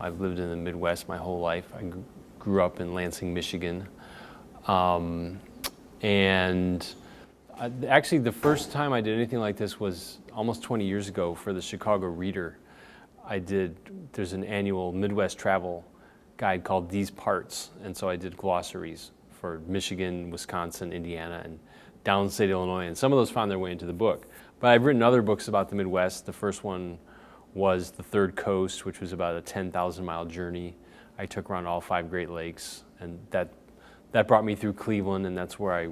I've lived in the Midwest my whole life. I grew up in Lansing, Michigan. Actually, the first time I did anything like this was almost 20 years ago for the Chicago Reader. There's an annual Midwest travel guide called These Parts, and so I did glossaries for Michigan, Wisconsin, Indiana, and downstate Illinois, and some of those found their way into the book. But I've written other books about the Midwest. The first one was The Third Coast, which was about a 10,000-mile journey I took around all 5 Great Lakes, and that brought me through Cleveland, and that's where I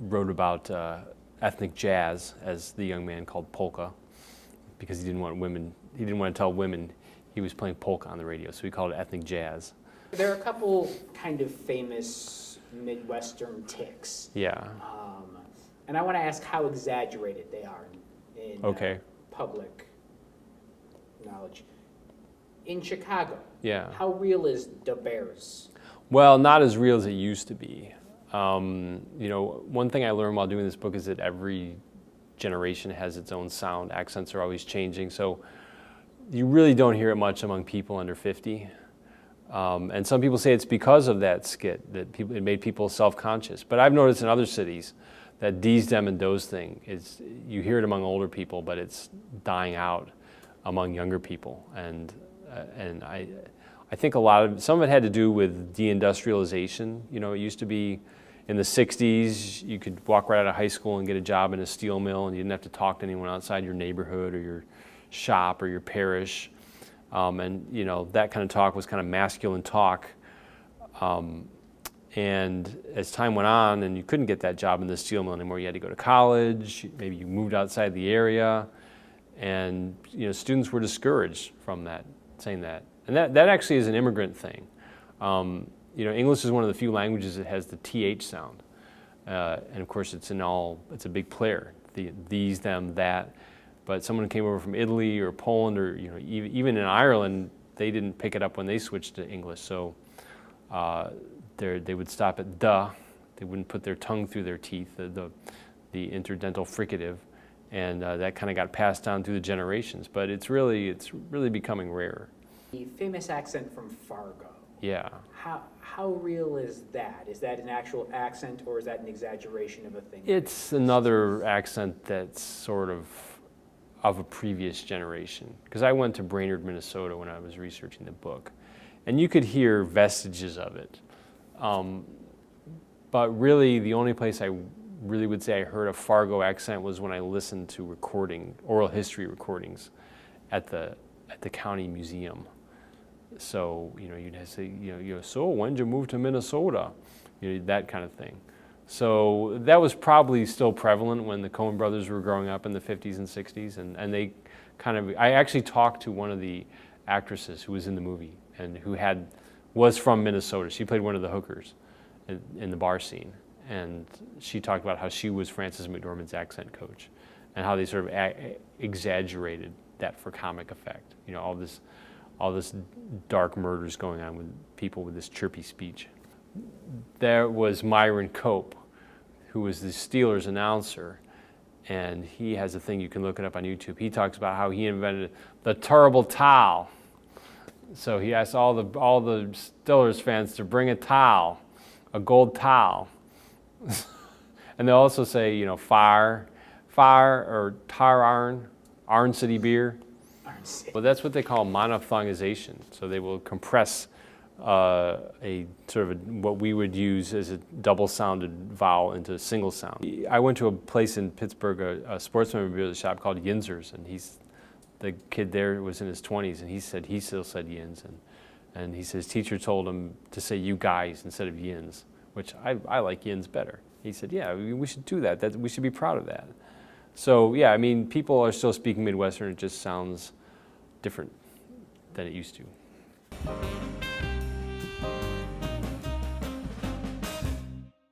wrote about ethnic jazz, as the young man called polka, because he didn't want to tell women he was playing polka on the radio, so he called it ethnic jazz. There are a couple kind of famous Midwestern tics. Yeah. And I want to ask how exaggerated they are in public knowledge. In Chicago, how real is the Bears? Well, not as real as it used to be. One thing I learned while doing this book is that every generation has its own sound. Accents are always changing, so you really don't hear it much among people under 50. And some people say it's because of that skit that it made people self-conscious. But I've noticed in other cities that these, them, and those thing you hear it among older people, but it's dying out among younger people. And I think some of it had to do with deindustrialization. It used to be in the 60s, you could walk right out of high school and get a job in a steel mill, and you didn't have to talk to anyone outside your neighborhood or your shop or your parish. That kind of talk was kind of masculine talk. And as time went on and you couldn't get that job in the steel mill anymore, you had to go to college, maybe you moved outside the area, and students were discouraged from that, saying that. And that actually is an immigrant thing. English is one of the few languages that has the TH sound. And of course it's a big player, these, them, that. But someone who came over from Italy or Poland or even in Ireland, they didn't pick it up when they switched to English. So they would stop at the. They wouldn't put their tongue through their teeth, the interdental fricative, and that kind of got passed down through the generations. But it's really becoming rare. The famous accent from Fargo. Yeah. How real is that? Is that an actual accent, or is that an exaggeration of a thing? It's another accent that's sort of a previous generation. Because I went to Brainerd, Minnesota when I was researching the book, and you could hear vestiges of it. But really, the only place I really would say I heard a Fargo accent was when I listened to oral history recordings at the county museum. So you'd say, so when did you move to Minnesota? That kind of thing. So that was probably still prevalent when the Coen brothers were growing up in the 50s and 60s, and they I actually talked to one of the actresses who was in the movie and who was from Minnesota. She played one of the hookers in the bar scene, and she talked about how she was Frances McDormand's accent coach and how they sort of exaggerated that for comic effect. All this dark murders going on with people with this chirpy speech. There was Myron Cope, who was the Steelers announcer, and he has a thing, you can look it up on YouTube. He talks about how he invented the terrible towel. So he asked all the Steelers fans to bring a towel, a gold towel. And they also say, fire or tar Arn City beer. Well, that's what they call monophthongization. So they will compress a sort of what we would use as a double-sounded vowel into a single sound. I went to a place in Pittsburgh, a sports memorabilia shop called Yinzer's, and the kid there was in his 20s, and he said he still said yins, and he says teacher told him to say you guys instead of yins, which I like yins better. He said, yeah, we should do that. We should be proud of that. So yeah, people are still speaking Midwestern. It just sounds different than it used to.